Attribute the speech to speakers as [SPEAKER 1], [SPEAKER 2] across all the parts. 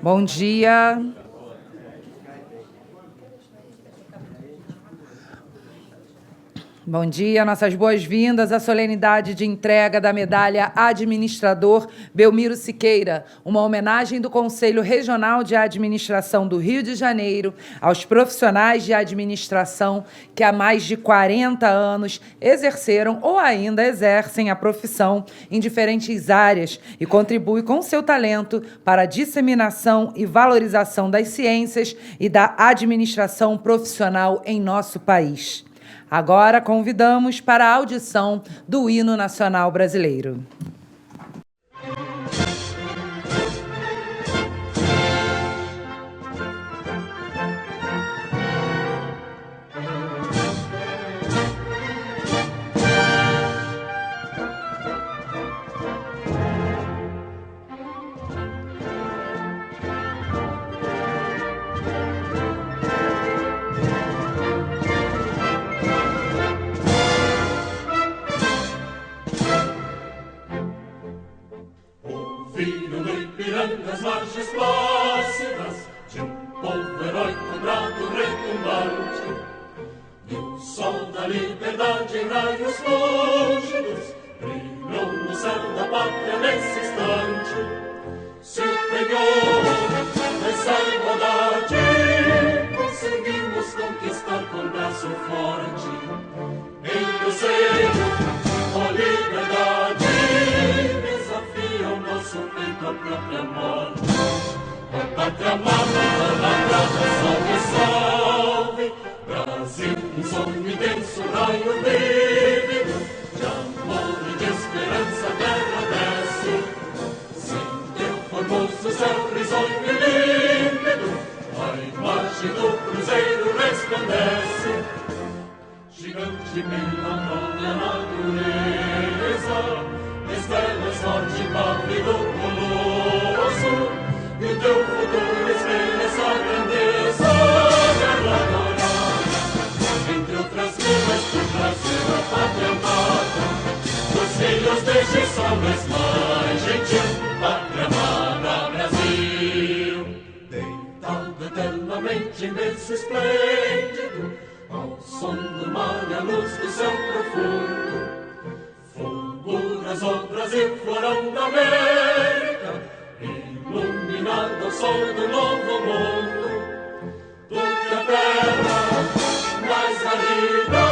[SPEAKER 1] Bom dia. Bom dia, nossas boas-vindas à solenidade de entrega da medalha Administrador Belmiro Siqueira, uma homenagem do Conselho Regional de Administração do Rio de Janeiro aos profissionais de administração que há mais de 40 anos exerceram ou ainda exercem a profissão em diferentes áreas e contribui com seu talento para a disseminação e valorização das ciências e da administração profissional em nosso país. Agora convidamos para a audição do Hino Nacional Brasileiro.
[SPEAKER 2] Filho do Ipiranga, as margens plácidas de um povo heróico, bravo, retumbante, e o sol da liberdade em raios lúcidos brilhou no céu da pátria nesse instante. Se empenhou nessa igualdade, conseguimos conquistar com braço forte, em o seio, a liberdade desafia o nosso peito a própria morte. A pátria amada, idolatrada, salve, salve, Brasil, um sonho intenso, raio vívido, de amor e de esperança a terra desce. Sem teu formoso céu risonho e límpido, a imagem do cruzeiro resplandece. Gigante pela própria natureza, estrelas forte pálido colosso, e o teu futuro espelha essa grandeza. Guerra dourada, entre outras vidas, por trazer a pátria amada, os filhos deste sol mais gentil, pátria amada Brasil. Deitado eternamente em berço esplêndido, ao som do mar e à luz do céu profundo, fulguras o Brasil, florão da América, iluminado ao sol do novo mundo. Porque a terra mais árida,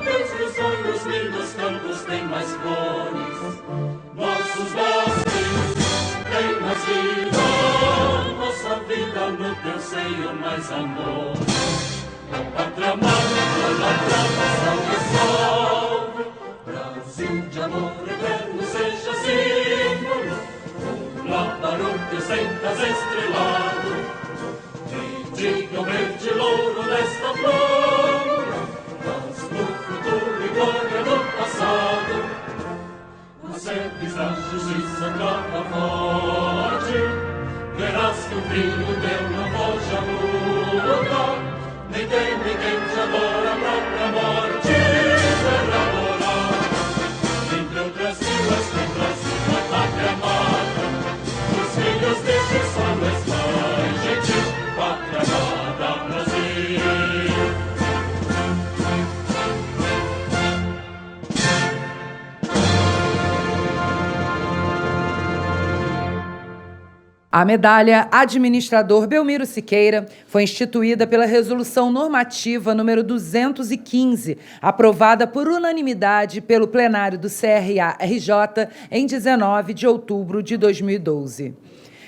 [SPEAKER 2] teus risonhos lindos campos têm mais cores, nossos bosques têm mais vida, nossa vida no teu seio mais amor. A pátria amada, idolatrada, salve, salve, Brasil de amor eterno seja símbolo, um labarúquio sentas estrelado, e diga o verde louro desta flor, mas no futuro e glória do passado, nas sedes da justiça trava forte, verás que o brilho teu não foge a luta, nem tem ninguém que adora a própria morte. Terra morada, entre outras vilas tem Brasil, a pátria amada, os filhos deste sol mais gentil, pátria amada Brasil.
[SPEAKER 1] A medalha Administrador Belmiro Siqueira foi instituída pela Resolução Normativa número 215, aprovada por unanimidade pelo plenário do CRA-RJ em 19 de outubro de 2012.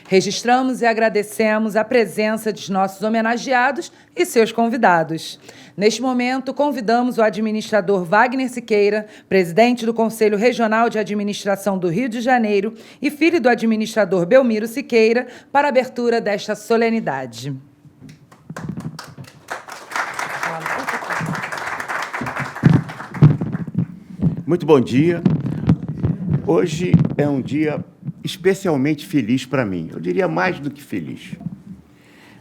[SPEAKER 1] Registramos e agradecemos a presença de nossos homenageados e seus convidados. Neste momento, convidamos o administrador Wagner Siqueira, presidente do Conselho Regional de Administração do Rio de Janeiro e filho do administrador Belmiro Siqueira, para a abertura desta solenidade.
[SPEAKER 3] Muito bom dia. Hoje é um dia especialmente feliz para mim. Eu diria mais do que feliz.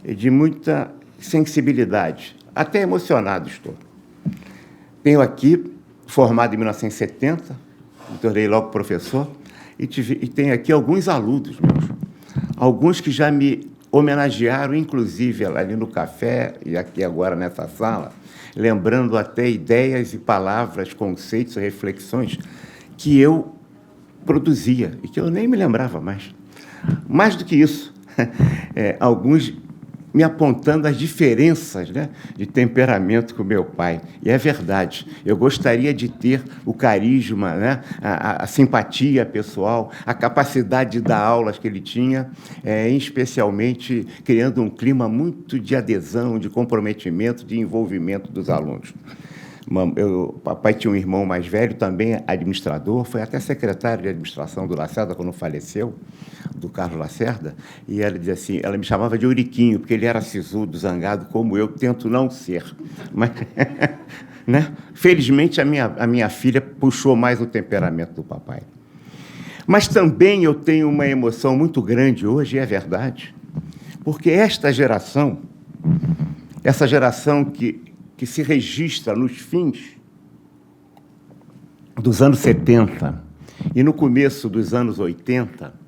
[SPEAKER 3] De muita sensibilidade. Até emocionado estou. Tenho aqui, formado em 1970, me tornei logo professor, e tenho aqui alguns alunos meus. Alguns que já me homenagearam, inclusive, ali no café e aqui agora nessa sala, lembrando até ideias e palavras, conceitos e reflexões que eu produzia e que eu nem me lembrava mais. Mais do que isso, alguns me apontando as diferenças, né, de temperamento com meu pai. E é verdade, eu gostaria de ter o carisma, né, a simpatia pessoal, a capacidade de dar aulas que ele tinha, especialmente criando um clima muito de adesão, de comprometimento, de envolvimento dos alunos. Papai tinha um irmão mais velho, também administrador, foi até secretário de administração do Lacerda, quando faleceu, do Carlos Lacerda, e ela dizia assim, ela me chamava de Euriquinho, porque ele era sisudo, zangado, como eu tento não ser. Mas, né? Felizmente, a minha filha puxou mais o temperamento do papai. Mas também eu tenho uma emoção muito grande hoje, é verdade, porque esta geração, essa geração que se registra nos fins dos anos 70 e no começo dos anos 80,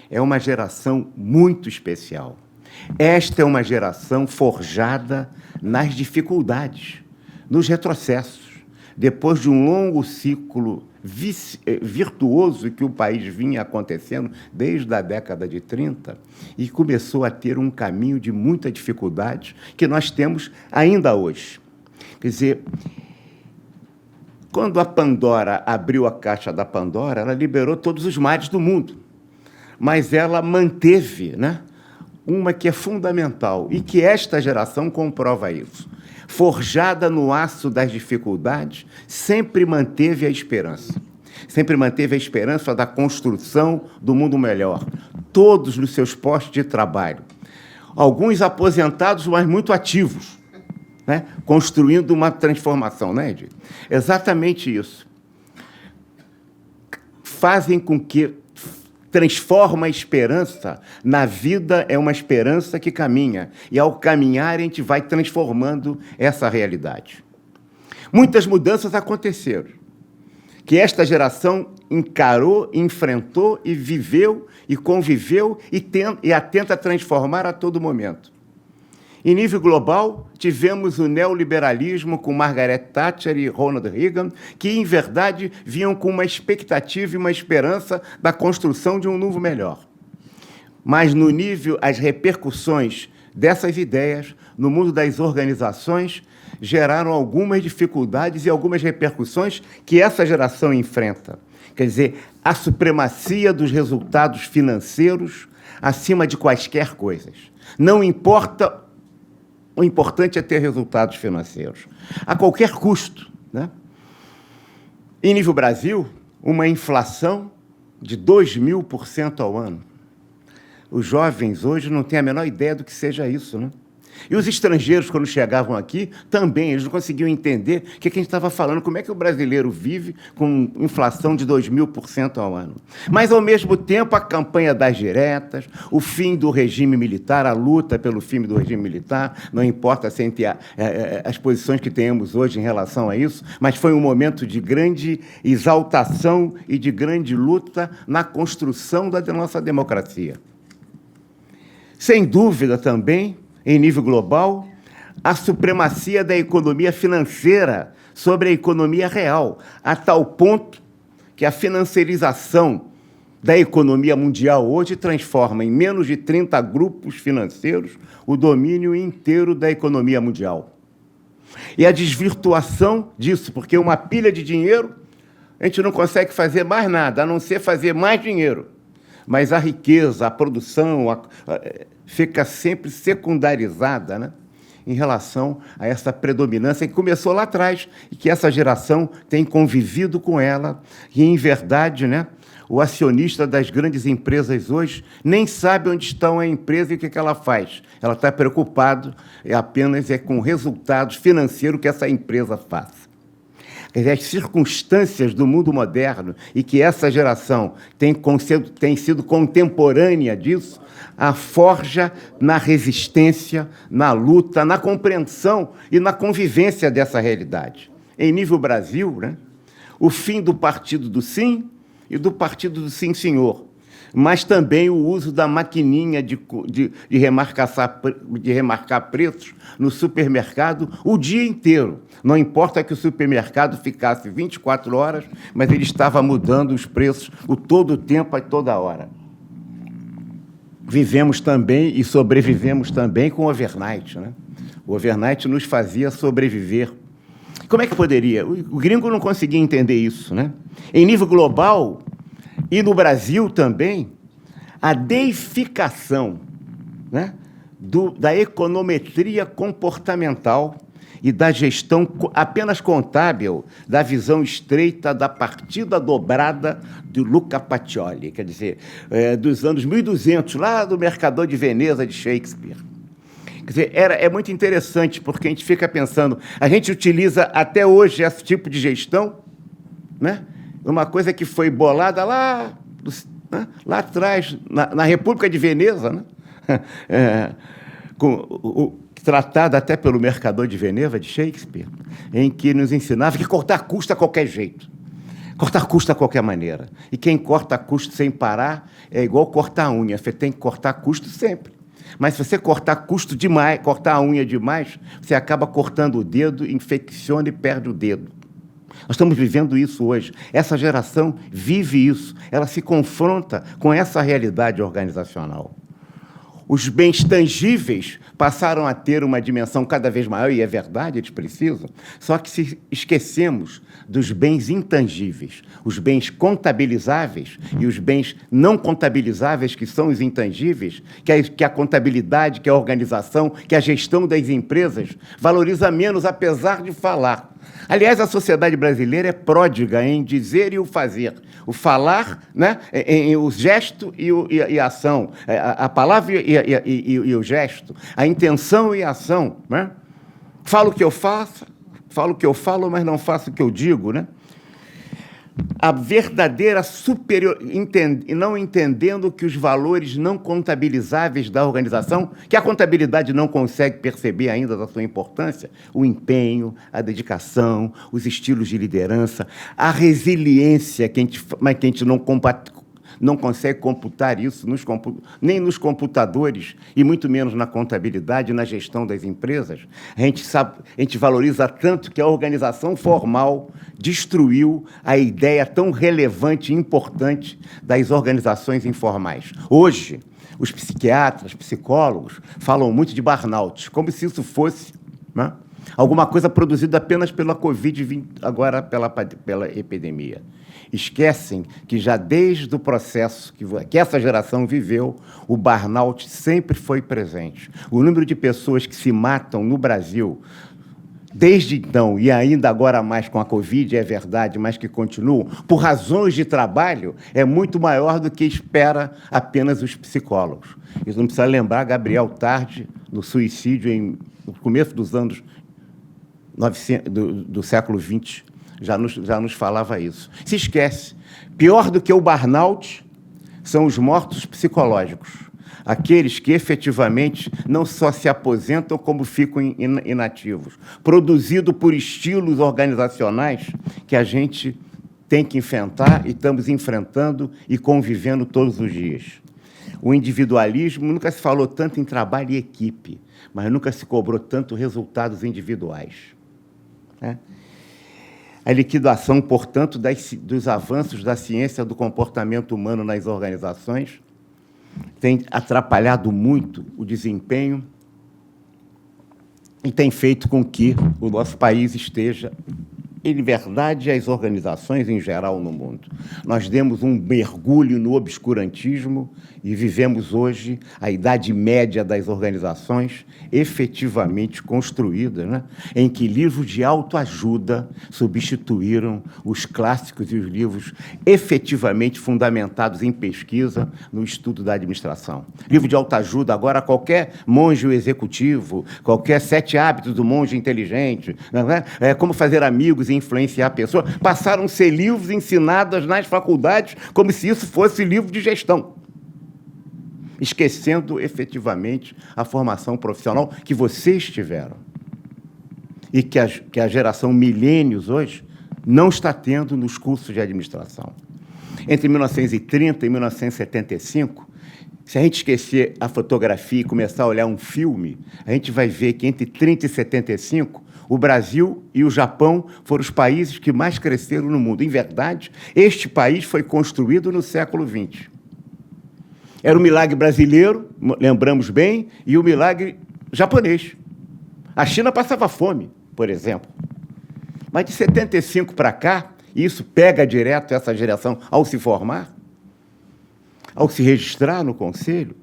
[SPEAKER 3] é uma geração muito especial. Esta é uma geração forjada nas dificuldades, nos retrocessos, depois de um longo ciclo virtuoso que o país vinha acontecendo desde a década de 30 e começou a ter um caminho de muita dificuldade que nós temos ainda hoje. Quer dizer, quando a Pandora abriu a caixa da Pandora, ela liberou todos os males do mundo, mas ela manteve, né, uma que é fundamental e que esta geração comprova isso. Forjada no aço das dificuldades, sempre manteve a esperança. Sempre manteve a esperança da construção do mundo melhor. Todos nos seus postos de trabalho. Alguns aposentados, mas muito ativos. Né? Construindo uma transformação, né, Edi? Exatamente isso. Fazem com que transforma a esperança na vida, é uma esperança que caminha. E, ao caminhar, a gente vai transformando essa realidade. Muitas mudanças aconteceram, que esta geração encarou, enfrentou e viveu e conviveu e a tenta transformar a todo momento. Em nível global, tivemos o neoliberalismo com Margaret Thatcher e Ronald Reagan, que, em verdade, vinham com uma expectativa e uma esperança da construção de um novo melhor. Mas, no nível, as repercussões dessas ideias no mundo das organizações geraram algumas dificuldades e algumas repercussões que essa geração enfrenta. Quer dizer, a supremacia dos resultados financeiros acima de quaisquer coisas. Não importa. O importante é ter resultados financeiros, a qualquer custo, né? Em nível Brasil, uma inflação de 2.000% ao ano. Os jovens hoje não têm a menor ideia do que seja isso, né? E os estrangeiros, quando chegavam aqui, também, eles não conseguiam entender o que a gente estava falando, como é que o brasileiro vive com inflação de 2.000% ao ano. Mas, ao mesmo tempo, a campanha das diretas, o fim do regime militar, a luta pelo fim do regime militar, não importa se entre as posições que temos hoje em relação a isso, mas foi um momento de grande exaltação e de grande luta na construção da nossa democracia. Sem dúvida, também, em nível global, a supremacia da economia financeira sobre a economia real, a tal ponto que a financiarização da economia mundial hoje transforma em menos de 30 grupos financeiros o domínio inteiro da economia mundial. E a desvirtuação disso, porque uma pilha de dinheiro, a gente não consegue fazer mais nada, a não ser fazer mais dinheiro. Mas a riqueza, a produção, fica sempre secundarizada, né, em relação a essa predominância que começou lá atrás e que essa geração tem convivido com ela. E, em verdade, né, o acionista das grandes empresas hoje nem sabe onde está a empresa e o que ela faz. Ela está preocupado apenas com resultados financeiros que essa empresa faz. As circunstâncias do mundo moderno e que essa geração tem sido contemporânea disso, a forja na resistência, na luta, na compreensão e na convivência dessa realidade. Em nível Brasil, né, o fim do partido do sim e do partido do sim, senhor. mas também o uso da maquininha de remarcar preços no supermercado o dia inteiro. Não importa que o supermercado ficasse 24 horas, mas ele estava mudando os preços todo o tempo, a toda hora. Vivemos também e sobrevivemos também com o overnight, né? O overnight nos fazia sobreviver. Como é que poderia? O gringo não conseguia entender isso, né? Em nível global, e no Brasil também, a deificação, né, da econometria comportamental e da gestão apenas contábil, da visão estreita da partida dobrada de Luca Pacioli, quer dizer, dos anos 1200, lá do Mercador de Veneza de Shakespeare. Quer dizer, é muito interessante, porque a gente fica pensando, a gente utiliza até hoje esse tipo de gestão, né? Uma coisa que foi bolada lá atrás, na República de Veneza, né? Tratada até pelo Mercador de Veneza, de Shakespeare, em que nos ensinava que cortar custa a qualquer jeito, cortar custa a qualquer maneira. E quem corta custo sem parar é igual cortar a unha, você tem que cortar custo sempre. Mas se você cortar custo demais, cortar a unha demais, você acaba cortando o dedo, infecciona e perde o dedo. Nós estamos vivendo isso hoje. Essa geração vive isso. Ela se confronta com essa realidade organizacional. Os bens tangíveis passaram a ter uma dimensão cada vez maior, e é verdade, eles precisam, só que se esquecemos dos bens intangíveis, os bens contabilizáveis e os bens não contabilizáveis, que são os intangíveis, que a contabilidade, que a organização, que a gestão das empresas valoriza menos, apesar de falar. Aliás, a sociedade brasileira é pródiga em dizer e o fazer. O falar, né, o gesto e a ação, a palavra e o gesto, a intenção e a ação. Né? Falo o que eu faço, falo o que eu falo, mas não faço o que eu digo. Né? A verdadeira não entendendo que os valores não contabilizáveis da organização, que a contabilidade não consegue perceber ainda da sua importância, o empenho, a dedicação, os estilos de liderança, a resiliência, mas que a gente não consegue computar isso nem nos computadores, e muito menos na contabilidade e na gestão das empresas. A gente valoriza tanto que a organização formal destruiu a ideia tão relevante e importante das organizações informais. Hoje, os psiquiatras, psicólogos, falam muito de burnout, como se isso fosse, né, alguma coisa produzida apenas pela Covid, agora pela epidemia. Esquecem que já desde o processo que essa geração viveu, o burnout sempre foi presente. O número de pessoas que se matam no Brasil, desde então, e ainda agora mais com a Covid, é verdade, mas que continuam, por razões de trabalho, é muito maior do que espera apenas os psicólogos. Isso não precisa lembrar Gabriel Tarde, no suicídio no começo dos anos do século XX, já nos falava isso. Se esquece. Pior do que o burnout são os mortos psicológicos, aqueles que efetivamente não só se aposentam, como ficam inativos, produzido por estilos organizacionais que a gente tem que enfrentar e estamos enfrentando e convivendo todos os dias. O individualismo, nunca se falou tanto em trabalho e equipe, mas nunca se cobrou tanto resultados individuais. Né? A liquidação, portanto, dos avanços da ciência do comportamento humano nas organizações tem atrapalhado muito o desempenho e tem feito com que o nosso país esteja, em verdade, as organizações em geral no mundo. Nós demos um mergulho no obscurantismo e vivemos hoje a idade média das organizações efetivamente construídas, né? Em que livros de autoajuda substituíram os clássicos e os livros efetivamente fundamentados em pesquisa no estudo da administração. Livro de autoajuda, agora qualquer monge executivo, qualquer 7 hábitos do monge inteligente, né? Como fazer amigos e influenciar a pessoa, passaram a ser livros ensinados nas faculdades como se isso fosse livro de gestão, esquecendo efetivamente a formação profissional que vocês tiveram e que a geração milênios hoje não está tendo nos cursos de administração. entre 1930 e 1975, se a gente esquecer a fotografia e começar a olhar um filme, a gente vai ver que entre 30 e 75, o Brasil e o Japão foram os países que mais cresceram no mundo. Em verdade, este país foi construído no século XX. Era o milagre brasileiro, lembramos bem, e o milagre japonês. A China passava fome, por exemplo. Mas de 75 para cá, e isso pega direto essa geração ao se formar, ao se registrar no Conselho,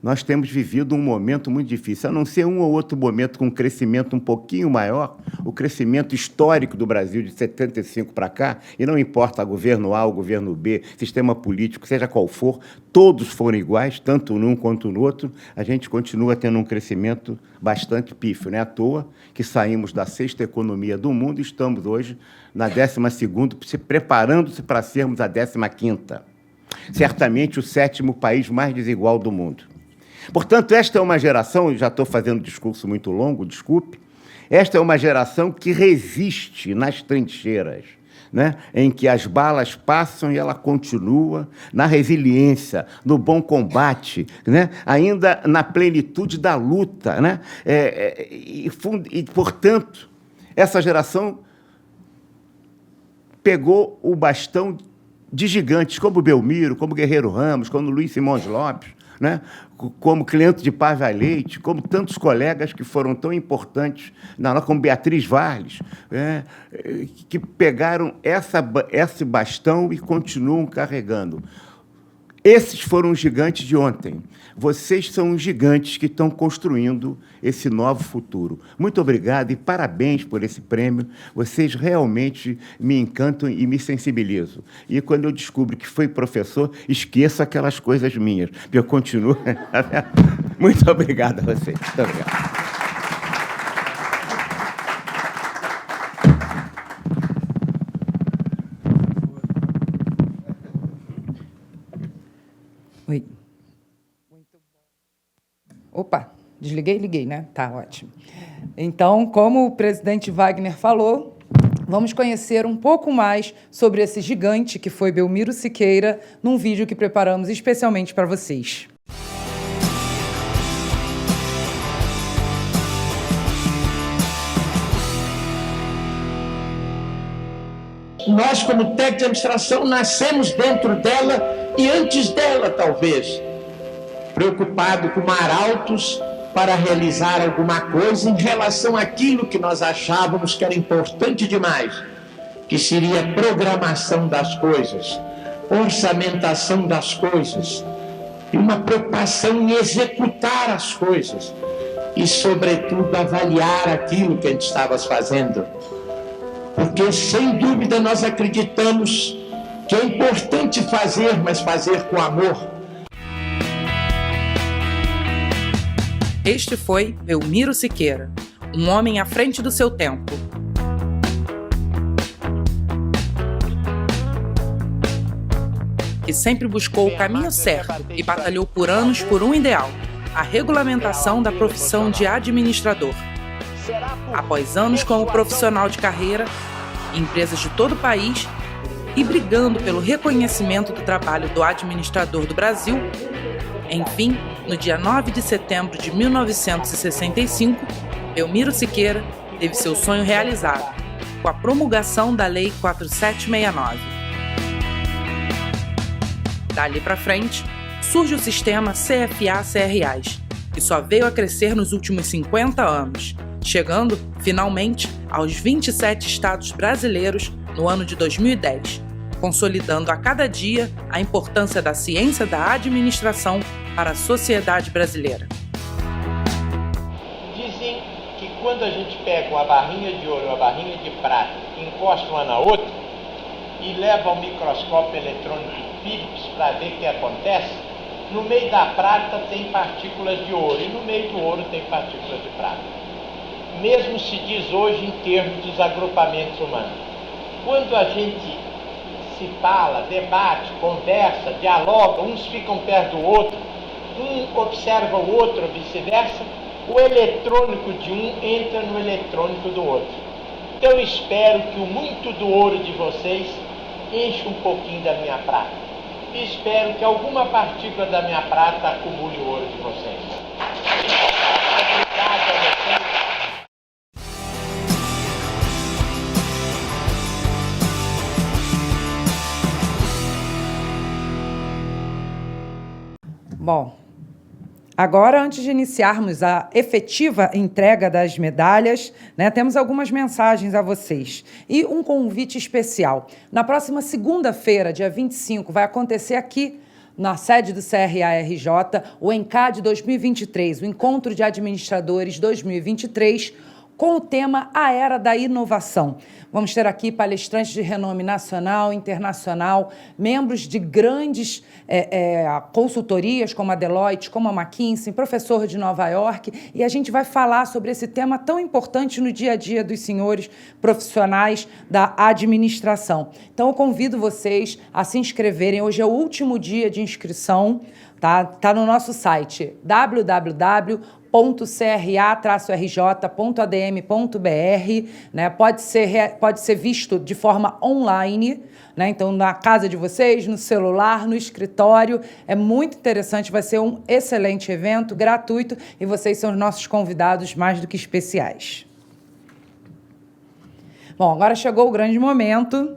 [SPEAKER 3] nós temos vivido um momento muito difícil, a não ser um ou outro momento com um crescimento um pouquinho maior, o crescimento histórico do Brasil de 75 para cá, e não importa governo A ou governo B, sistema político, seja qual for, todos foram iguais, tanto num quanto no outro, a gente continua tendo um crescimento bastante pífio. Não é à toa que saímos da 6ª economia do mundo e estamos hoje na 12ª, se preparando-se para sermos a 15ª. Certamente o 7º país mais desigual do mundo. Portanto, esta é uma geração, eu já estou fazendo um discurso muito longo, desculpe, esta é uma geração que resiste nas trincheiras, né, em que as balas passam e ela continua na resiliência, no bom combate, né, ainda na plenitude da luta. Né, portanto, essa geração pegou o bastão de gigantes, como Belmiro, como Guerreiro Ramos, como Luiz Simões Lopes, né? Como Cleanto de Paiva Leite, como tantos colegas que foram tão importantes, como Beatriz Varles, que pegaram esse bastão e continuam carregando. Esses foram os gigantes de ontem. Vocês são os gigantes que estão construindo esse novo futuro. Muito obrigado e parabéns por esse prêmio. Vocês realmente me encantam e me sensibilizam. E quando eu descubro que fui professor, esqueço aquelas coisas minhas, porque eu continuo... Muito obrigado a vocês. Muito obrigado.
[SPEAKER 1] Oi. Muito bom. Opa, desliguei e liguei, né? Tá, ótimo. Então, como o presidente Wagner falou, vamos conhecer um pouco mais sobre esse gigante que foi Belmiro Siqueira, num vídeo que preparamos especialmente para vocês.
[SPEAKER 4] Nós, como técnico de administração, nascemos dentro dela e antes dela, talvez, preocupado com arautos para realizar alguma coisa em relação àquilo que nós achávamos que era importante demais, que seria a programação das coisas, orçamentação das coisas, e uma preocupação em executar as coisas e, sobretudo, avaliar aquilo que a gente estava fazendo. Porque, sem dúvida, nós acreditamos que é importante fazer, mas fazer com amor.
[SPEAKER 1] Este foi Belmiro Siqueira, um homem à frente do seu tempo. Que sempre buscou o caminho certo e batalhou por anos por um ideal, a regulamentação da profissão de administrador. Após anos como profissional de carreira, em empresas de todo o país, e brigando pelo reconhecimento do trabalho do administrador do Brasil, enfim, no dia 9 de setembro de 1965, Belmiro Siqueira teve seu sonho realizado, com a promulgação da Lei 4769. Dali para frente, surge o sistema CFA-CRAs, que só veio a crescer nos últimos 50 anos, chegando, finalmente, aos 27 estados brasileiros no ano de 2010, consolidando a cada dia a importância da ciência da administração para a sociedade brasileira.
[SPEAKER 5] Dizem que quando a gente pega uma barrinha de ouro e uma barrinha de prata, encosta uma na outra e leva ao microscópio eletrônico Philips para ver o que acontece, no meio da prata tem partículas de ouro e no meio do ouro tem partículas de prata. Mesmo se diz hoje em termos dos agrupamentos humanos. Quando a gente se fala, debate, conversa, dialoga, uns ficam perto do outro, um observa o outro, vice-versa, o eletrônico de um entra no eletrônico do outro. Então eu espero que o muito do ouro de vocês encho um pouquinho da minha prata e espero que alguma partícula da minha prata acumule o ouro de vocês. Obrigado a vocês.
[SPEAKER 1] Bom, agora, antes de iniciarmos a efetiva entrega das medalhas, né, temos algumas mensagens a vocês e um convite especial. Na próxima segunda-feira, dia 25, vai acontecer aqui na sede do CRA-RJ o ENCAD 2023, o Encontro de Administradores 2023, com o tema A Era da Inovação. Vamos ter aqui palestrantes de renome nacional, internacional, membros de grandes consultorias como a Deloitte, como a McKinsey, professor de Nova York, e a gente vai falar sobre esse tema tão importante no dia a dia dos senhores profissionais da administração. Então, eu convido vocês a se inscreverem. Hoje é o último dia de inscrição, tá? Tá no nosso site www.cra-rj.adm.br, né? Pode ser visto de forma online, né? Então, na casa de vocês, no celular, no escritório. É muito interessante, vai ser um excelente evento, gratuito, e vocês são os nossos convidados mais do que especiais. Bom, agora chegou o grande momento.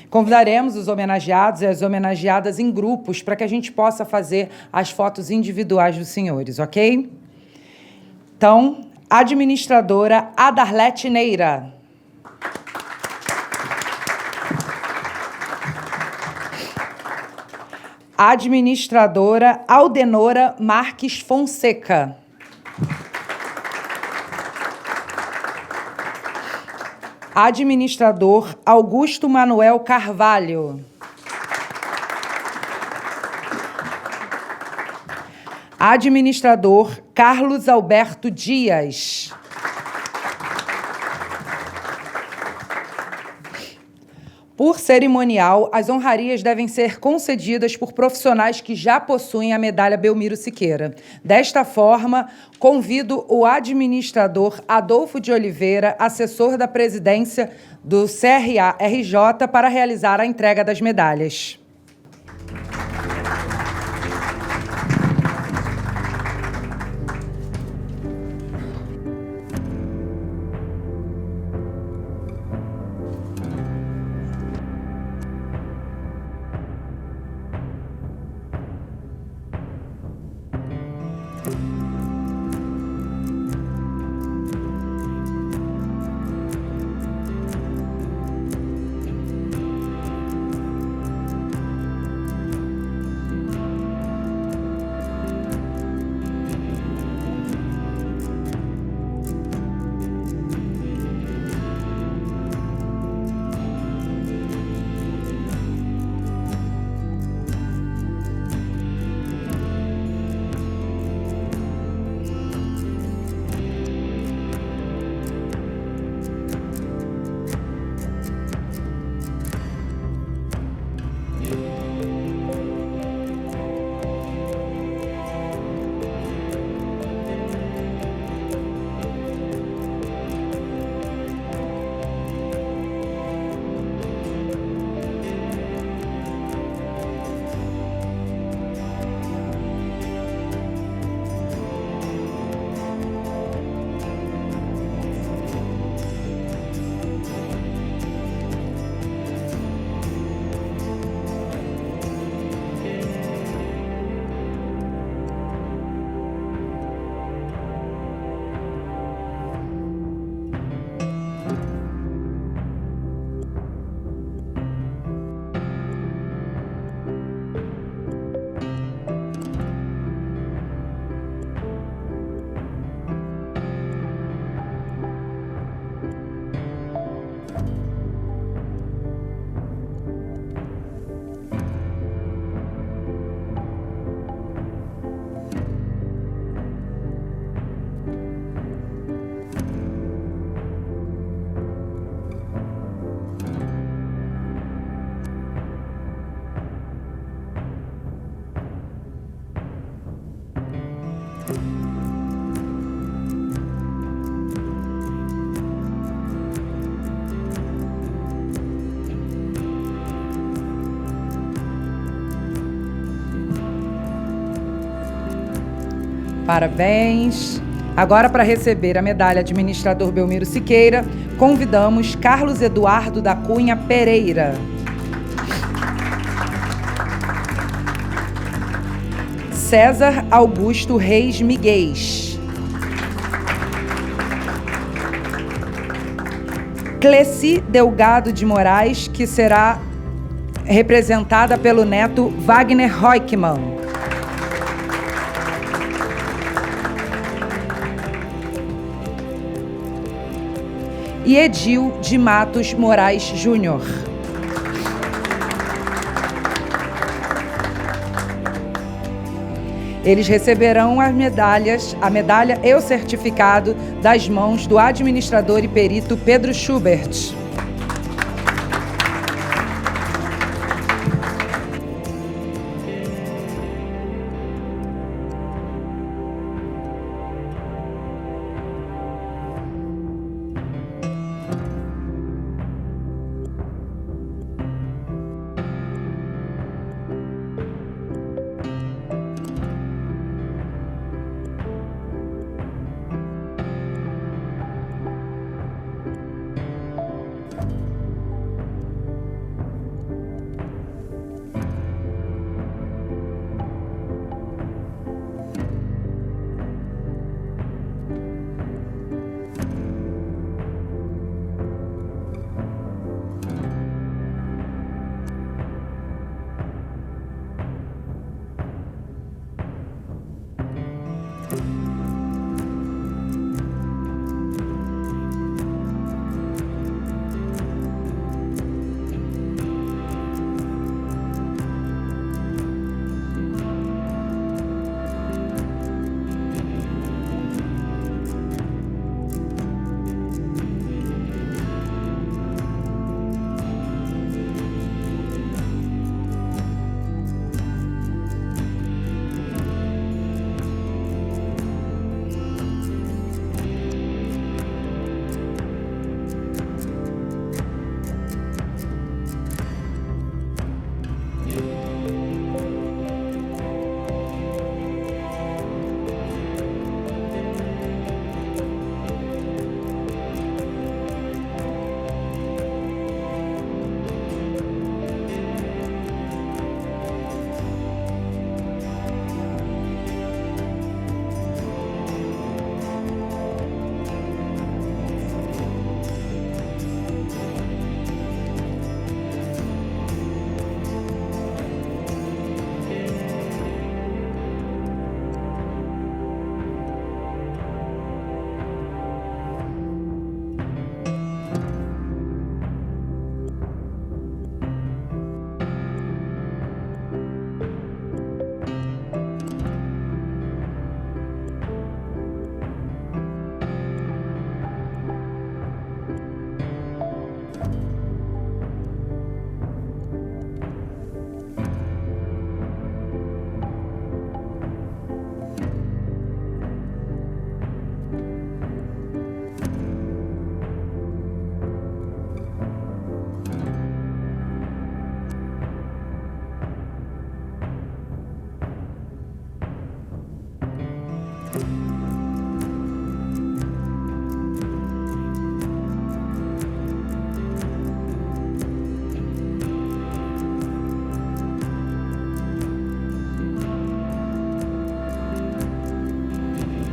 [SPEAKER 1] Convidaremos os homenageados e as homenageadas em grupos para que a gente possa fazer as fotos individuais dos senhores, ok? Então, administradora Adarlete Neira. Administradora Aldenora Marques Fonseca. Administrador Augusto Manuel Carvalho. Administrador Carlos Alberto Dias. Por cerimonial, as honrarias devem ser concedidas por profissionais que já possuem a medalha Belmiro Siqueira. Desta forma, convido o administrador Adolfo de Oliveira, assessor da presidência do CRA-RJ, para realizar a entrega das medalhas. Parabéns. Agora, para receber a medalha administrador Belmiro Siqueira, convidamos Carlos Eduardo da Cunha Pereira. César Augusto Reis Miguez. Cleci Delgado de Moraes, que será representada pelo neto Wagner Reuckmann. E Edil de Matos Moraes Júnior. Eles receberão a medalha e o certificado das mãos do administrador e perito Pedro Schubert.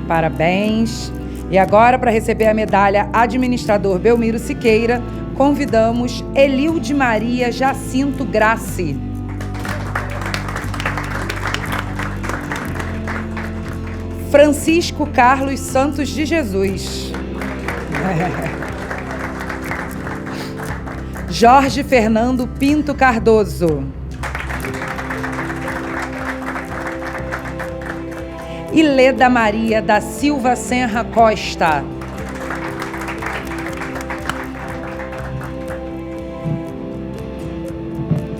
[SPEAKER 1] Parabéns. E agora, para receber a medalha administrador Belmiro Siqueira, convidamos Elilde Maria Jacinto Grassi. Francisco Carlos Santos de Jesus. Jorge Fernando Pinto Cardoso. Ileda Maria da Silva Senra Costa.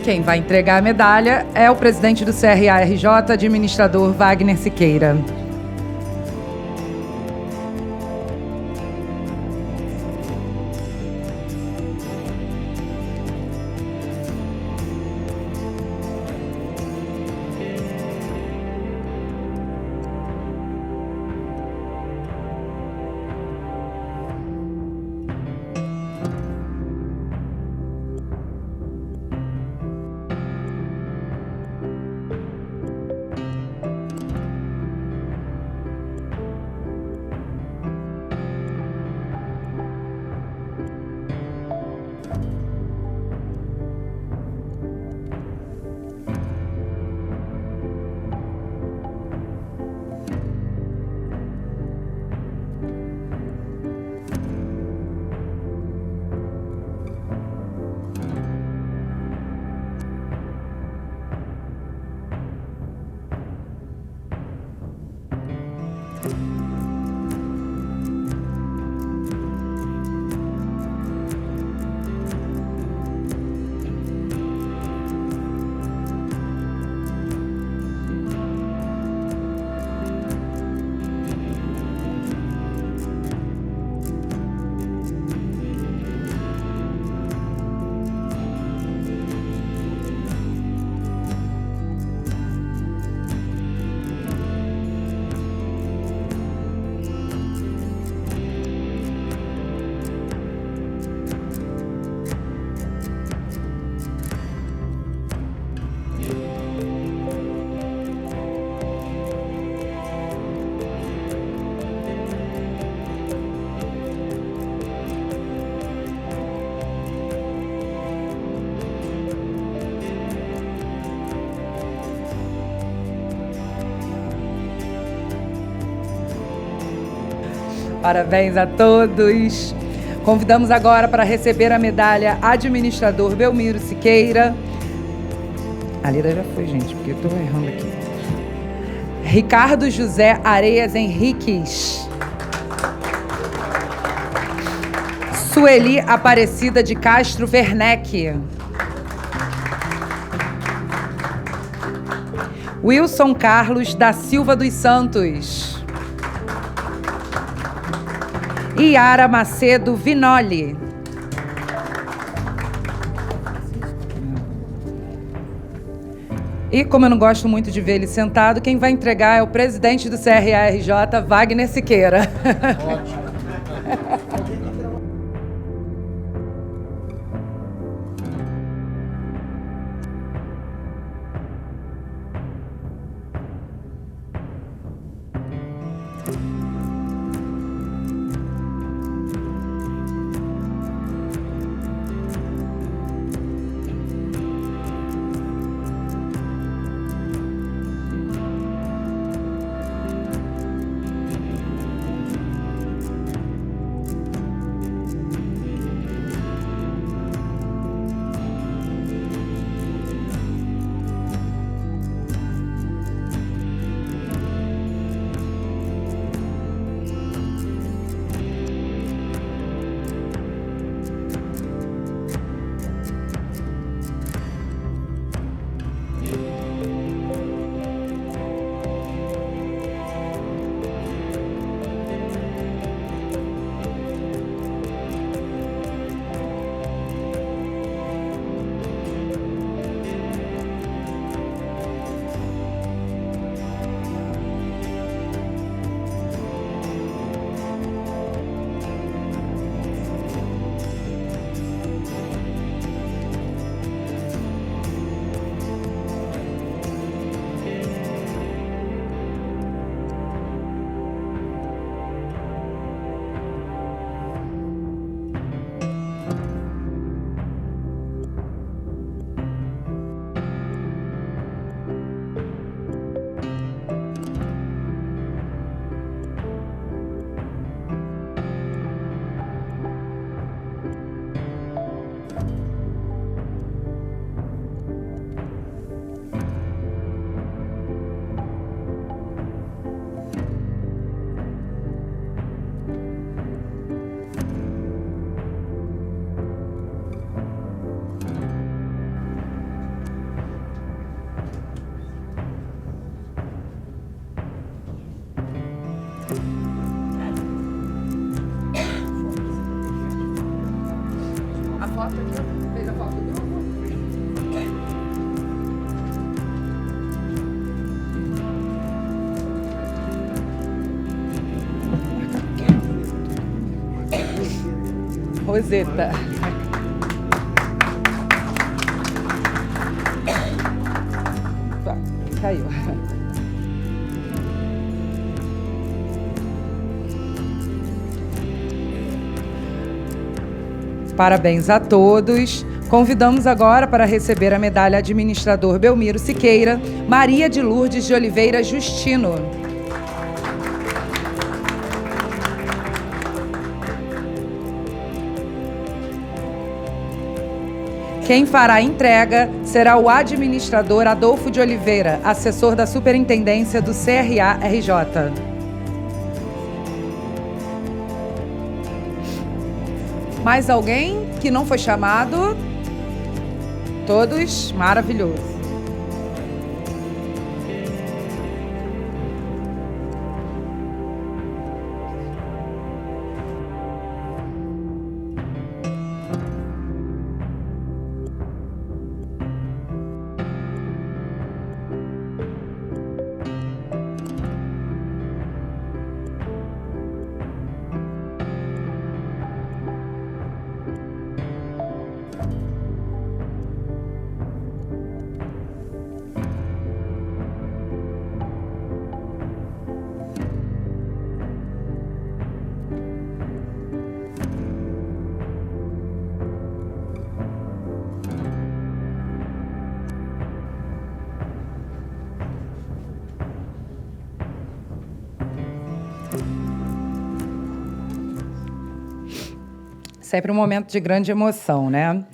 [SPEAKER 1] Quem vai entregar a medalha é o presidente do CRA-RJ, administrador Wagner Siqueira. Parabéns a todos. Convidamos agora para receber a medalha administrador Belmiro Siqueira. A Lida já foi, gente, porque eu estou errando aqui. Ricardo José Areias Henriques. Sueli Aparecida de Castro Werneck. Wilson Carlos da Silva dos Santos. Iara Macedo Vinoli. E como eu não gosto muito de ver ele sentado, quem vai entregar é o presidente do CRA-RJ, Wagner Siqueira. Ótimo. Fez a foto do grupo? Roseta. Caiu. Parabéns a todos. Convidamos agora para receber a medalha administrador Belmiro Siqueira, Maria de Lourdes de Oliveira Justino. Quem fará a entrega será o administrador Adolfo de Oliveira, assessor da Superintendência do CRA-RJ. Mais alguém que não foi chamado? Todos? Maravilhoso. Sempre um momento de grande emoção, né?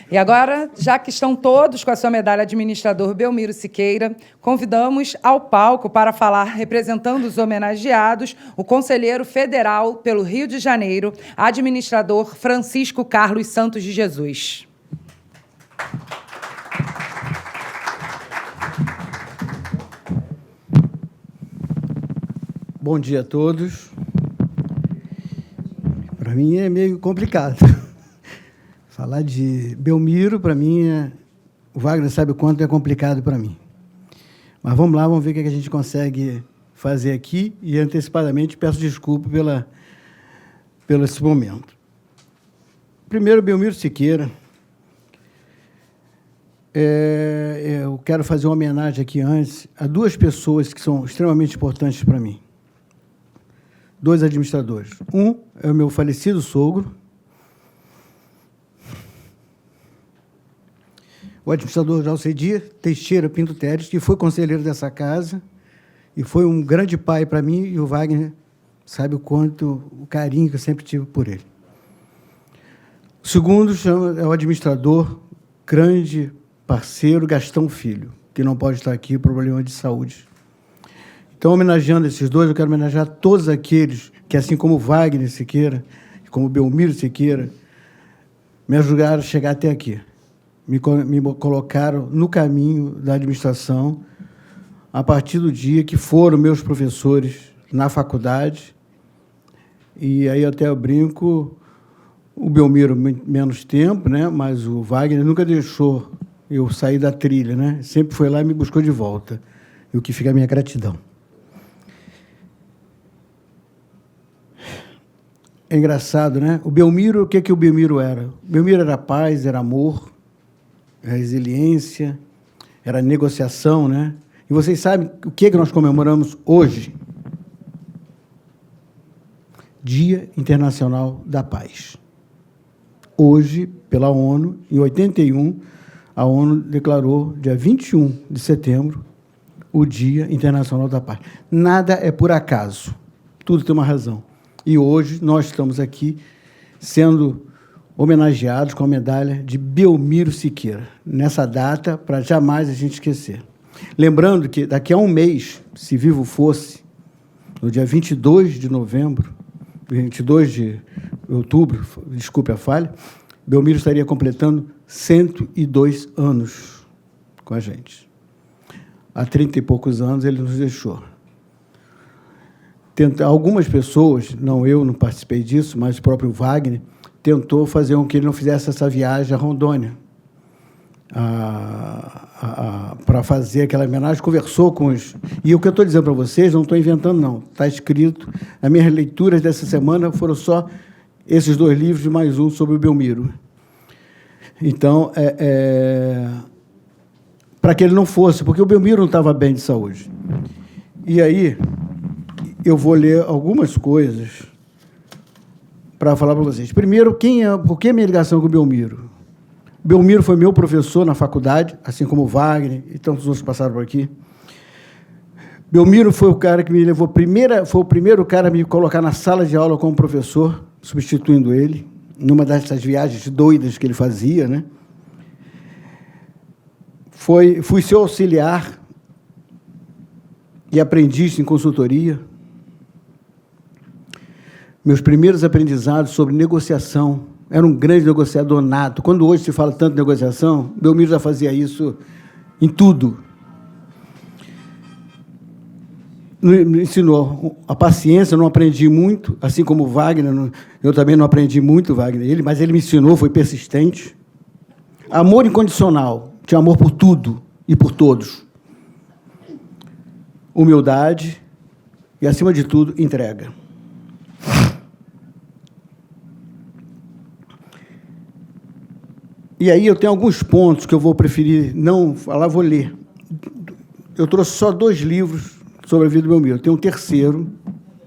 [SPEAKER 1] E agora, já que estão todos com a sua medalha administrador Belmiro Siqueira, convidamos ao palco para falar, representando os homenageados, o conselheiro federal pelo Rio de Janeiro, administrador Francisco Carlos Santos de Jesus.
[SPEAKER 6] Bom dia a todos. Para mim é meio complicado. Falar de Belmiro, para mim, o Wagner sabe o quanto é complicado para mim. Mas vamos lá, vamos ver o que a gente consegue fazer aqui e, antecipadamente, peço desculpa pelo esse momento. Primeiro, Belmiro Siqueira. Eu quero fazer uma homenagem aqui antes a duas pessoas que são extremamente importantes para mim. Dois administradores. Um é o meu falecido sogro, o administrador Jalcedir Teixeira Pinto Teres, que foi conselheiro dessa casa e foi um grande pai para mim, e o Wagner sabe o carinho que eu sempre tive por ele. O segundo é o administrador, grande parceiro, Gastão Filho, que não pode estar aqui por problema de saúde. Então, homenageando esses dois, eu quero homenagear todos aqueles que, assim como Wagner Siqueira, como Belmiro Siqueira, me ajudaram a chegar até aqui. Me colocaram no caminho da administração a partir do dia que foram meus professores na faculdade. E aí até eu brinco, o Belmiro menos tempo, né? Mas o Wagner nunca deixou eu sair da trilha, né? Sempre foi lá e me buscou de volta. E o que fica a minha gratidão. É engraçado, né? O Belmiro, o que o Belmiro era? O Belmiro era paz, era amor, era resiliência, era negociação, né? E vocês sabem o que nós comemoramos hoje? Dia Internacional da Paz. Hoje, pela ONU, em 81, a ONU declarou, dia 21 de setembro, o Dia Internacional da Paz. Nada é por acaso, tudo tem uma razão. E hoje nós estamos aqui sendo homenageados com a medalha de Belmiro Siqueira, nessa data, para jamais a gente esquecer. Lembrando que daqui a um mês, se vivo fosse, no dia 22 de novembro, 22 de outubro, desculpe a falha, Belmiro estaria completando 102 anos com a gente. Há 30 e poucos anos ele nos deixou. Algumas pessoas, não participei disso, mas o próprio Wagner, tentou fazer com que ele não fizesse essa viagem a Rondônia para fazer aquela homenagem, conversou com os... E o que eu estou dizendo para vocês, não estou inventando, não. Está escrito. As minhas leituras dessa semana foram só esses dois livros e mais um sobre o Belmiro. Então, para que ele não fosse, porque o Belmiro não estava bem de saúde. E aí, eu vou ler algumas coisas para falar para vocês. Primeiro, por que a minha ligação com o Belmiro? Belmiro foi meu professor na faculdade, assim como o Wagner e tantos outros passaram por aqui. Belmiro foi o cara que me levou foi o primeiro cara a me colocar na sala de aula como professor, substituindo ele, numa dessas viagens doidas que ele fazia, né? Fui seu auxiliar e aprendiz em consultoria. Meus primeiros aprendizados sobre negociação. Era um grande negociador nato. Quando hoje se fala tanto de negociação, Belmiro já fazia isso em tudo. Me ensinou a paciência, não aprendi muito, assim como o Wagner, eu também não aprendi muito, Wagner, mas ele me ensinou, foi persistente. Amor incondicional, tinha amor por tudo e por todos. Humildade e, acima de tudo, entrega. E aí eu tenho alguns pontos que eu vou preferir não falar, vou ler. Eu trouxe só 2 livros sobre a vida do Belmiro. Tem um terceiro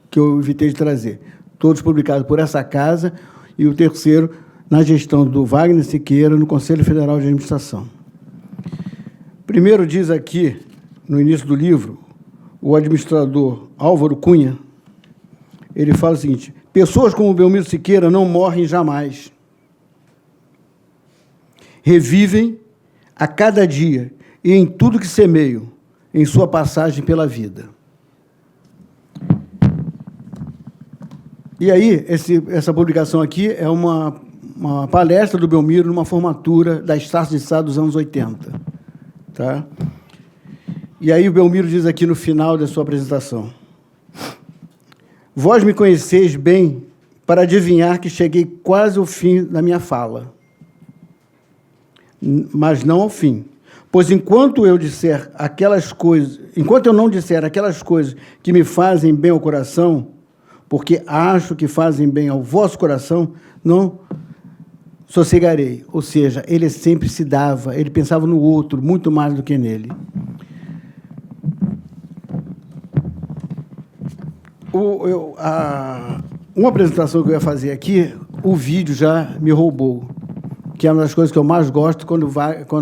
[SPEAKER 6] que eu evitei de trazer. Todos publicados por essa casa, e o terceiro na gestão do Wagner Siqueira, no Conselho Federal de Administração. Primeiro diz aqui, no início do livro, o administrador Álvaro Cunha, ele fala o seguinte: pessoas como o Belmiro Siqueira não morrem jamais. revivem a cada dia e em tudo que semeiam em sua passagem pela vida. E aí, essa publicação aqui é uma palestra do Belmiro numa formatura da Estácio de Sá dos anos 80. Tá? E aí o Belmiro diz aqui no final da sua apresentação: vós me conheceis bem para adivinhar que cheguei quase ao fim da minha fala, mas não ao fim. Pois enquanto eu não disser aquelas coisas que me fazem bem ao coração, porque acho que fazem bem ao vosso coração, não sossegarei. Ou seja, ele sempre se dava, ele pensava no outro muito mais do que nele. Uma apresentação que eu ia fazer aqui, o vídeo já me roubou, que é uma das coisas que eu mais gosto quando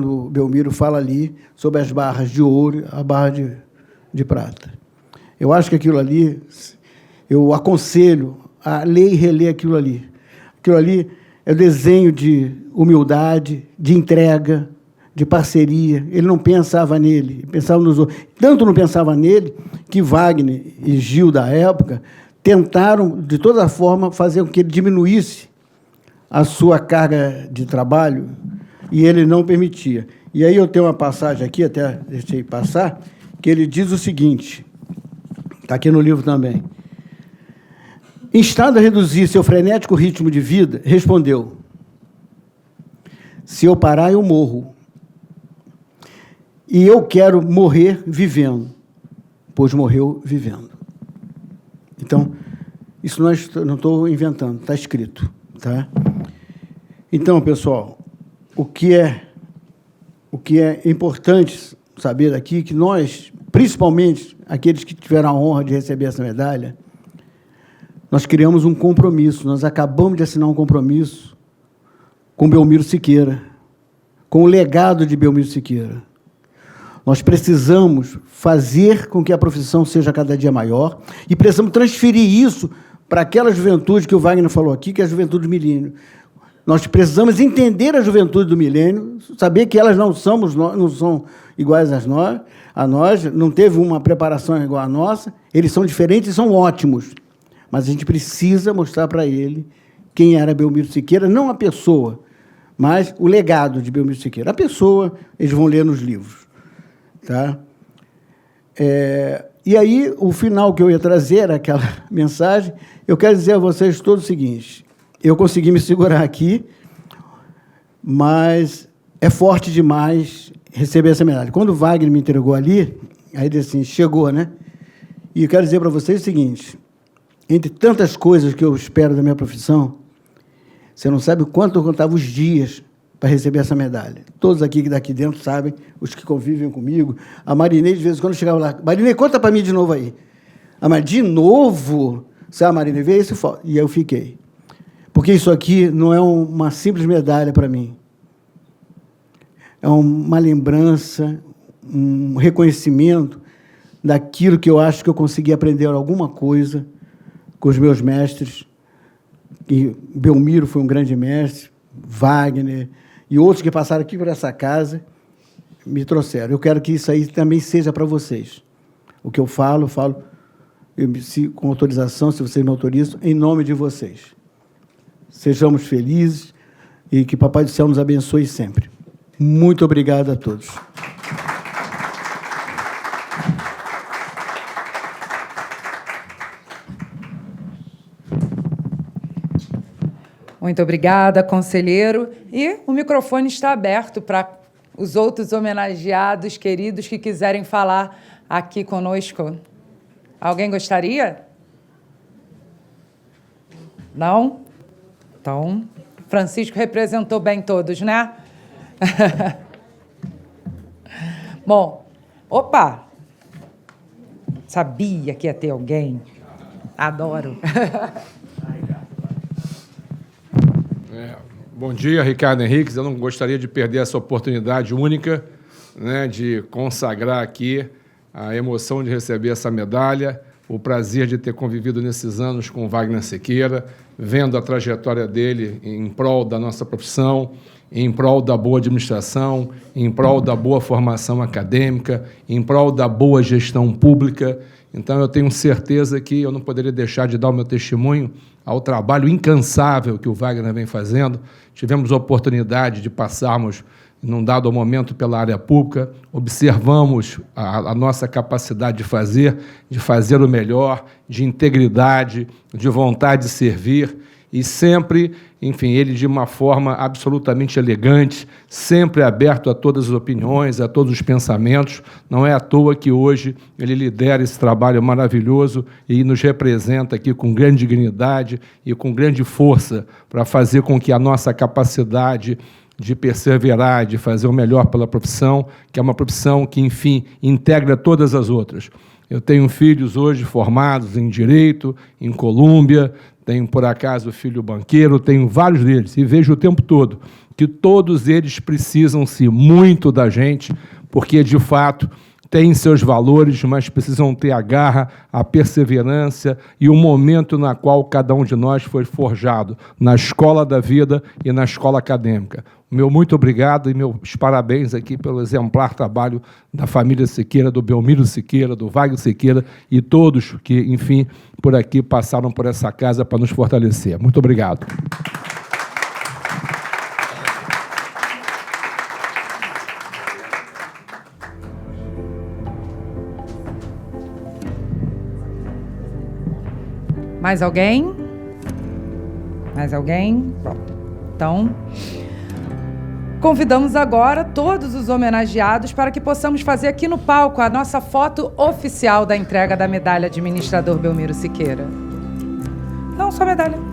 [SPEAKER 6] o Belmiro fala ali sobre as barras de ouro, a barra de prata. Eu acho que aquilo ali, eu aconselho a ler e reler aquilo ali. Aquilo ali é o desenho de humildade, de entrega, de parceria. Ele não pensava nele, ele pensava nos outros. Tanto não pensava nele que Wagner e Gil, da época, tentaram, de toda forma, fazer com que ele diminuísse a sua carga de trabalho, e ele não permitia. E aí eu tenho uma passagem aqui, até deixei passar, que ele diz o seguinte, está aqui no livro também: instado a reduzir seu frenético ritmo de vida, respondeu: se eu parar, eu morro. E eu quero morrer vivendo, pois morreu vivendo. Então, isso não estou inventando, está escrito. Tá? Então, pessoal, o que é importante saber aqui, que nós, principalmente aqueles que tiveram a honra de receber essa medalha, nós criamos um compromisso, nós acabamos de assinar um compromisso com Belmiro Siqueira, com o legado de Belmiro Siqueira. Nós precisamos fazer com que a profissão seja cada dia maior e precisamos transferir isso para aquela juventude que o Wagner falou aqui, que é a juventude do milênio. Nós precisamos entender a juventude do milênio, saber que elas não são iguais a nós, não teve uma preparação igual a nossa, eles são diferentes e são ótimos. Mas a gente precisa mostrar para ele quem era Belmiro Siqueira, não a pessoa, mas o legado de Belmiro Siqueira. A pessoa, eles vão ler nos livros. Tá? E aí, o final que eu ia trazer era aquela mensagem. Eu quero dizer a vocês todos o seguinte: eu consegui me segurar aqui, mas é forte demais receber essa medalha. Quando o Wagner me entregou ali, aí ele disse assim, chegou, né? E eu quero dizer para vocês o seguinte: entre tantas coisas que eu espero da minha profissão, você não sabe o quanto eu contava os dias para receber essa medalha. Todos aqui que daqui dentro sabem, os que convivem comigo. A Marinei, de vez em quando, chegava lá: Marinei, conta para mim de novo aí. Mas de novo? Sabe, Marinei, veio esse foto. E eu fiquei. Porque isso aqui não é uma simples medalha para mim. É uma lembrança, um reconhecimento daquilo que eu acho que eu consegui aprender alguma coisa com os meus mestres. E Belmiro foi um grande mestre, Wagner e outros que passaram aqui por essa casa me trouxeram. Eu quero que isso aí também seja para vocês. O que eu falo com autorização, se vocês me autorizam, em nome de vocês. Sejamos felizes e que Papai do Céu nos abençoe sempre. Muito obrigado a todos.
[SPEAKER 1] Muito obrigada, conselheiro. E o microfone está aberto para os outros homenageados queridos que quiserem falar aqui conosco. Alguém gostaria? Não? Então, Francisco representou bem todos, né? Bom, opa! Sabia que ia ter alguém. Adoro.
[SPEAKER 7] Bom dia, Ricardo Henriques. Eu não gostaria de perder essa oportunidade única, né, de consagrar aqui a emoção de receber essa medalha, o prazer de ter convivido nesses anos com o Wagner Sequeira, vendo a trajetória dele em prol da nossa profissão, em prol da boa administração, em prol da boa formação acadêmica, em prol da boa gestão pública. Então, eu tenho certeza que eu não poderia deixar de dar o meu testemunho ao trabalho incansável que o Wagner vem fazendo. Tivemos a oportunidade de passarmos, num dado momento, pela área pública, observamos a nossa capacidade de fazer o melhor, de integridade, de vontade de servir, e sempre, enfim, ele de uma forma absolutamente elegante, sempre aberto a todas as opiniões, a todos os pensamentos. Não é à toa que hoje ele lidera esse trabalho maravilhoso e nos representa aqui com grande dignidade e com grande força para fazer com que a nossa capacidade de perseverar, de fazer o melhor pela profissão, que é uma profissão que, enfim, integra todas as outras. Eu tenho filhos hoje formados em Direito, em Colômbia, tenho, por acaso, filho banqueiro, tenho vários deles, e vejo o tempo todo que todos eles precisam-se muito da gente, porque, de fato, têm seus valores, mas precisam ter a garra, a perseverança e o momento na qual cada um de nós foi forjado, na escola da vida e na escola acadêmica. Meu muito obrigado e meus parabéns aqui pelo exemplar trabalho da família Sequeira, do Belmiro Sequeira, do Wagner Sequeira e todos que, enfim, por aqui passaram por essa casa para nos fortalecer. Muito obrigado.
[SPEAKER 1] Mais alguém? Mais alguém? Bom, então, convidamos agora todos os homenageados para que possamos fazer aqui no palco a nossa foto oficial da entrega da medalha administrador Belmiro Sequeira. Não, só medalha.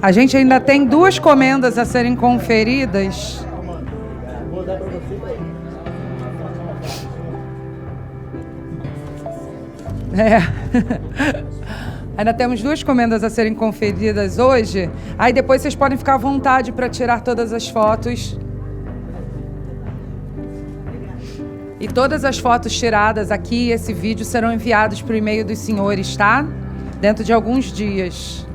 [SPEAKER 1] A gente ainda tem 2 comendas a serem conferidas. Ainda temos 2 comendas a serem conferidas hoje. Aí depois vocês podem ficar à vontade para tirar todas as fotos. E todas as fotos tiradas aqui, esse vídeo, serão enviados para o e-mail dos senhores, tá? Dentro de alguns dias.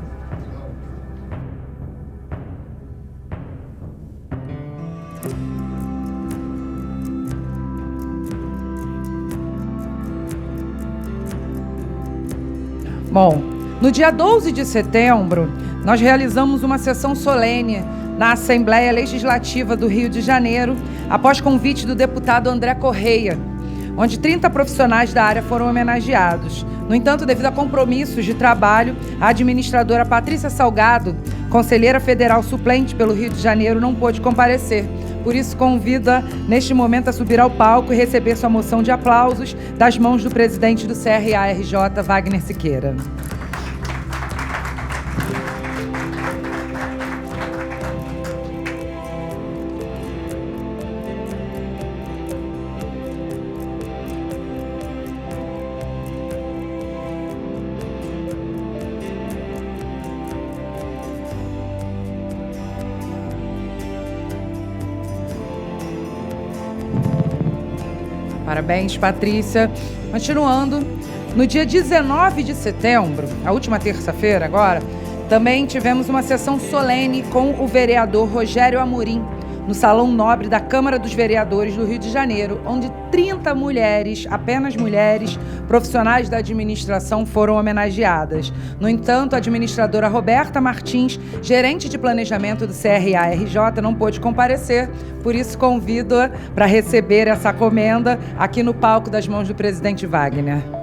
[SPEAKER 1] Bom, no dia 12 de setembro, nós realizamos uma sessão solene na Assembleia Legislativa do Rio de Janeiro, após convite do deputado André Correia, onde 30 profissionais da área foram homenageados. No entanto, devido a compromissos de trabalho, a administradora Patrícia Salgado, conselheira federal suplente pelo Rio de Janeiro, não pôde comparecer. Por isso, convida, neste momento, a subir ao palco e receber sua moção de aplausos das mãos do presidente do CRA-RJ, Wagner Siqueira. Parabéns, Patrícia. Continuando, no dia 19 de setembro, a última terça-feira agora, também tivemos uma sessão solene com o vereador Rogério Amorim, no Salão Nobre da Câmara dos Vereadores do Rio de Janeiro, onde 30 mulheres, apenas mulheres, profissionais da administração foram homenageadas. No entanto, a administradora Roberta Martins, gerente de planejamento do CRA-RJ, não pôde comparecer, por isso convido-a para receber essa comenda aqui no palco das mãos do presidente Wagner.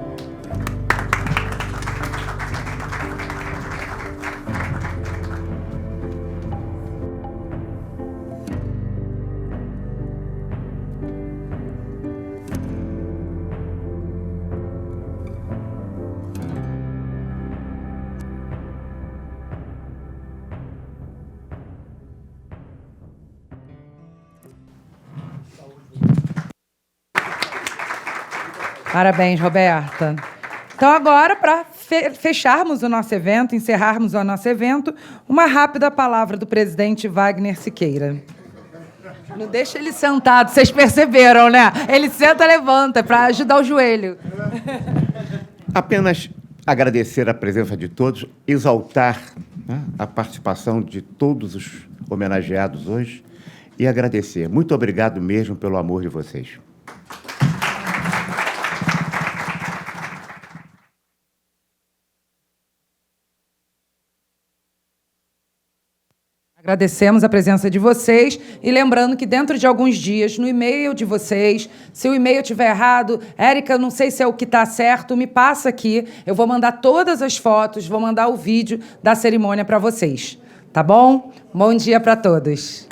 [SPEAKER 1] Parabéns, Roberta. Então, agora, para fecharmos o nosso evento, encerrarmos o nosso evento, uma rápida palavra do presidente Wagner Siqueira. Não deixa ele sentado, vocês perceberam, né? Ele senta e levanta para ajudar o joelho.
[SPEAKER 3] Apenas agradecer a presença de todos, exaltar, né, a participação de todos os homenageados hoje e agradecer. Muito obrigado mesmo pelo amor de vocês.
[SPEAKER 1] Agradecemos a presença de vocês e lembrando que dentro de alguns dias, no e-mail de vocês, se o e-mail estiver errado, Érica, não sei se é o que está certo, me passa aqui, eu vou mandar todas as fotos, vou mandar o vídeo da cerimônia para vocês, tá bom? Bom dia para todos.